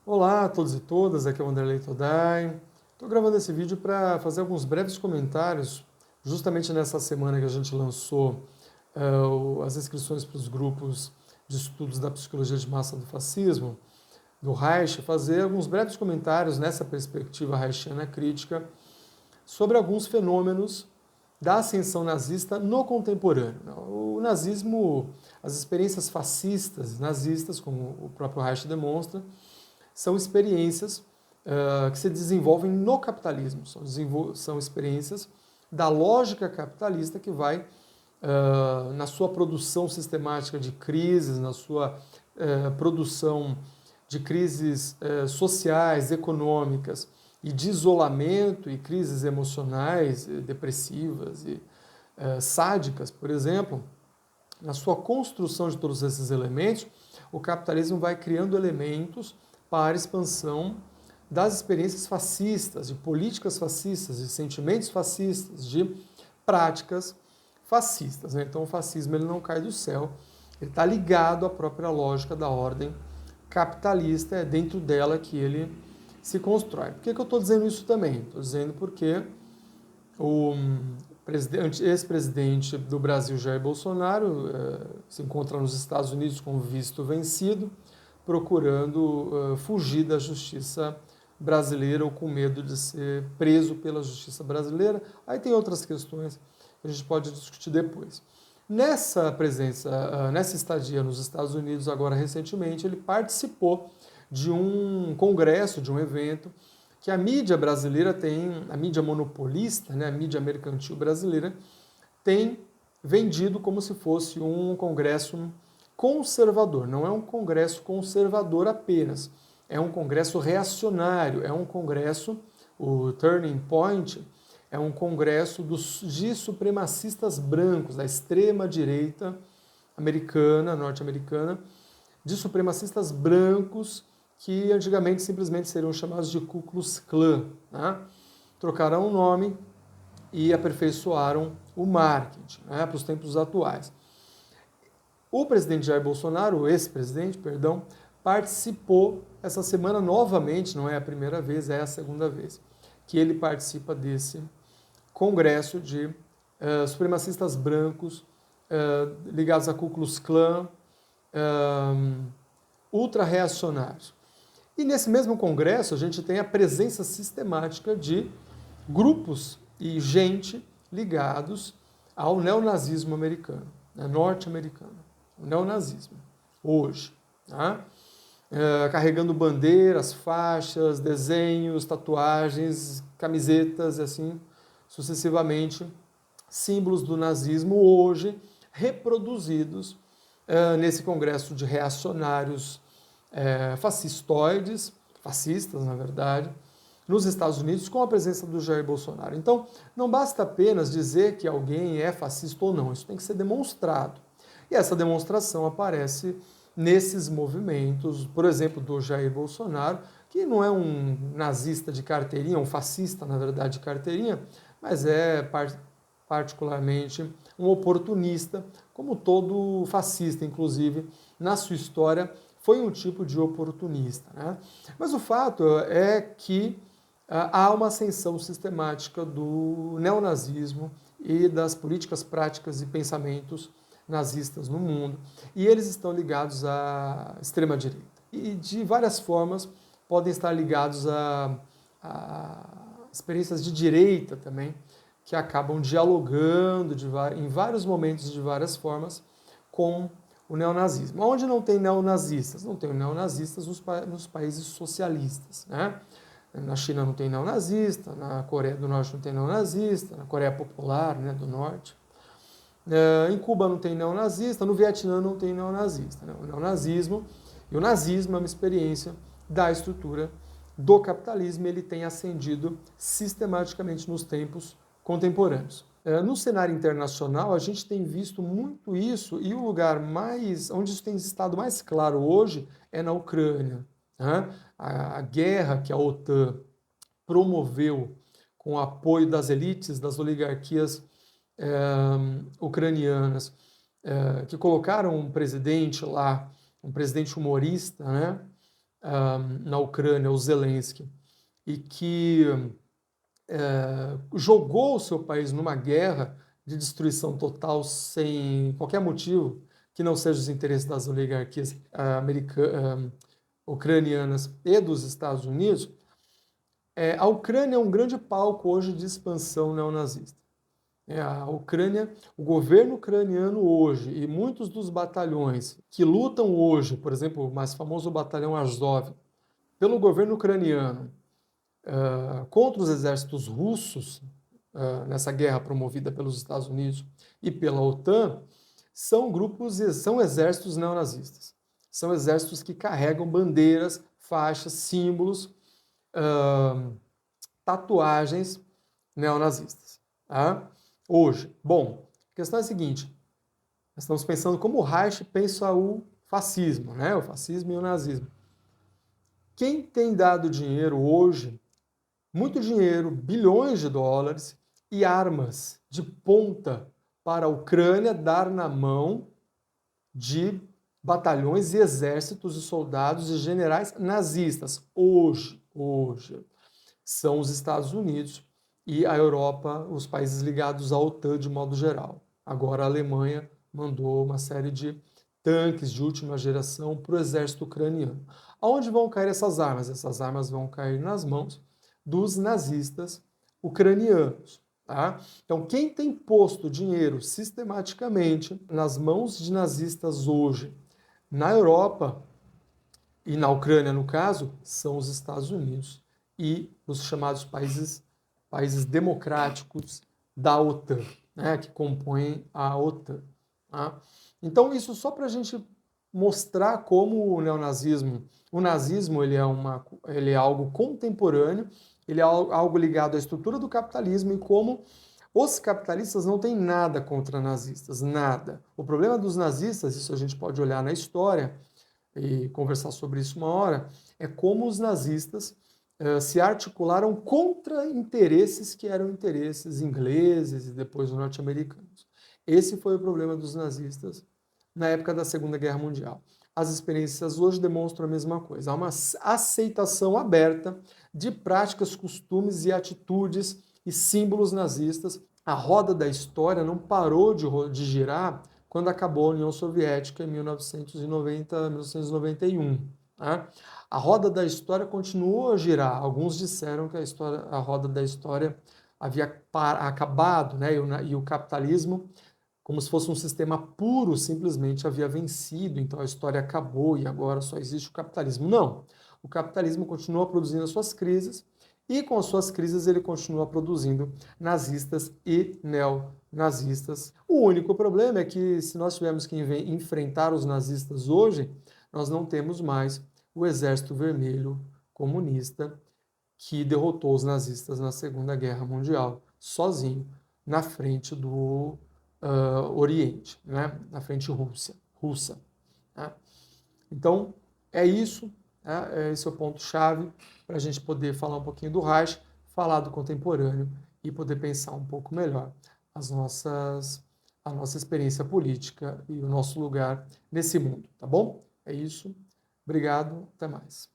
Olá a todos e todas, aqui é o Wanderlei Todai. Estou gravando esse vídeo para fazer alguns breves comentários, justamente nessa semana que a gente lançou as inscrições para os grupos de estudos da psicologia de massa do fascismo, do Reich, fazer alguns breves comentários nessa perspectiva reichiana crítica sobre alguns fenômenos da ascensão nazista no contemporâneo. O nazismo, as experiências fascistas, nazistas, como o próprio Reich demonstra, são experiências que se desenvolvem no capitalismo, são experiências da lógica capitalista que vai, na sua produção sistemática de crises, na sua produção de crises sociais, econômicas e de isolamento e crises emocionais, depressivas e sádicas, por exemplo, na sua construção de todos esses elementos, o capitalismo vai criando elementos para a expansão das experiências fascistas, de políticas fascistas, de sentimentos fascistas, de práticas fascistas. Então o fascismo ele não cai do céu, ele está ligado à própria lógica da ordem capitalista, é dentro dela que ele se constrói. Por que eu estou dizendo isso também? Estou dizendo porque o ex-presidente do Brasil, Jair Bolsonaro, se encontra nos Estados Unidos com visto vencido, procurando fugir da justiça brasileira ou com medo de ser preso pela justiça brasileira. Aí tem outras questões que a gente pode discutir depois. Nessa presença, nessa estadia nos Estados Unidos, agora recentemente, ele participou de um congresso, de um evento, que a mídia brasileira tem, a mídia monopolista, né, a mídia mercantil brasileira, tem vendido como se fosse um congresso conservador. Não é um congresso conservador apenas, é um congresso reacionário, é um congresso, o Turning Point, é um congresso de supremacistas brancos, da extrema-direita americana, norte-americana, de supremacistas brancos que antigamente simplesmente seriam chamados de Ku Klux Klan. Né? Trocaram o nome e aperfeiçoaram o marketing, né, para os tempos atuais. O presidente Jair Bolsonaro, o ex-presidente, perdão, participou essa semana novamente, não é a primeira vez, é a segunda vez, que ele participa desse congresso de supremacistas brancos ligados a Ku Klux Klan, ultra-reacionários. E nesse mesmo congresso a gente tem a presença sistemática de grupos e gente ligados ao neonazismo americano, né, norte-americano, o neonazismo, hoje. Tá? Carregando bandeiras, faixas, desenhos, tatuagens, camisetas e assim sucessivamente, símbolos do nazismo hoje reproduzidos nesse congresso de reacionários fascistoides, fascistas na verdade, nos Estados Unidos com a presença do Jair Bolsonaro. Então, não basta apenas dizer que alguém é fascista ou não, isso tem que ser demonstrado. E essa demonstração aparece nesses movimentos, por exemplo, do Jair Bolsonaro, que não é um nazista de carteirinha, um fascista, na verdade, de carteirinha, mas é particularmente um oportunista, como todo fascista, inclusive, na sua história, foi um tipo de oportunista. Né? Mas o fato é que há uma ascensão sistemática do neonazismo e das políticas práticas e pensamentos nazistas no mundo, e eles estão ligados à extrema-direita. E de várias formas podem estar ligados a experiências de direita também, que acabam dialogando em vários momentos, de várias formas, com o neonazismo. Onde não tem neonazistas? Não tem neonazistas nos países socialistas. Né? Na China não tem neonazista, na Coreia do Norte não tem neonazista, na Coreia Popular, né, do Norte. Em Cuba não tem neonazista, no Vietnã não tem neonazista. Né? O neonazismo e o nazismo é uma experiência da estrutura do capitalismo, ele tem ascendido sistematicamente nos tempos contemporâneos. No cenário internacional, a gente tem visto muito isso, e o lugar onde isso tem estado mais claro hoje é na Ucrânia. Né? A guerra que a OTAN promoveu com o apoio das elites, das oligarquias ucranianas, que colocaram um presidente lá, um presidente humorista, né? na Ucrânia, o Zelensky, e que jogou o seu país numa guerra de destruição total sem qualquer motivo que não seja os interesses das oligarquias ucranianas e dos Estados Unidos, a Ucrânia é um grande palco hoje de expansão neonazista. A Ucrânia, o governo ucraniano hoje e muitos dos batalhões que lutam hoje, por exemplo, o mais famoso batalhão Azov, pelo governo ucraniano contra os exércitos russos nessa guerra promovida pelos Estados Unidos e pela OTAN, são grupos, são exércitos neonazistas. São exércitos que carregam bandeiras, faixas, símbolos, tatuagens neonazistas. Tá? Hoje, bom, a questão é a seguinte, nós estamos pensando como o Reich pensa o fascismo, né? O fascismo e o nazismo. Quem tem dado dinheiro hoje, muito dinheiro, bilhões de dólares e armas de ponta para a Ucrânia dar na mão de batalhões e exércitos e soldados e generais nazistas. Hoje, são os Estados Unidos e a Europa, os países ligados à OTAN de modo geral. Agora a Alemanha mandou uma série de tanques de última geração para o exército ucraniano. Aonde vão cair essas armas? Essas armas vão cair nas mãos dos nazistas ucranianos. Tá? Então, quem tem posto dinheiro sistematicamente nas mãos de nazistas hoje, na Europa e na Ucrânia, no caso, são os Estados Unidos e os chamados países democráticos da OTAN, né, que compõem a OTAN. Tá? Então, isso só para a gente mostrar como o neonazismo, o nazismo ele é algo contemporâneo, ele é algo ligado à estrutura do capitalismo e como os capitalistas não têm nada contra nazistas, nada. O problema dos nazistas, isso a gente pode olhar na história e conversar sobre isso uma hora, é como os nazistas se articularam contra interesses que eram interesses ingleses e depois norte-americanos. Esse foi o problema dos nazistas na época da Segunda Guerra Mundial. As experiências hoje demonstram a mesma coisa. Há uma aceitação aberta de práticas, costumes e atitudes e símbolos nazistas. A roda da história não parou de girar quando acabou a União Soviética em 1991. Tá? A roda da história continuou a girar. Alguns disseram que a roda da história havia acabado, né? E o capitalismo, como se fosse um sistema puro, simplesmente havia vencido, então a história acabou e agora só existe o capitalismo. Não, o capitalismo continua produzindo as suas crises e com as suas crises ele continua produzindo nazistas e neonazistas. O único problema é que se nós tivermos que enfrentar os nazistas hoje, nós não temos mais o Exército Vermelho comunista que derrotou os nazistas na Segunda Guerra Mundial, sozinho, na frente do Oriente, né? Na frente russa. Né? Então, é isso, né? Esse é o ponto-chave para a gente poder falar um pouquinho do Reich, falar do contemporâneo e poder pensar um pouco melhor a nossa experiência política e o nosso lugar nesse mundo, tá bom? É isso. Obrigado, até mais.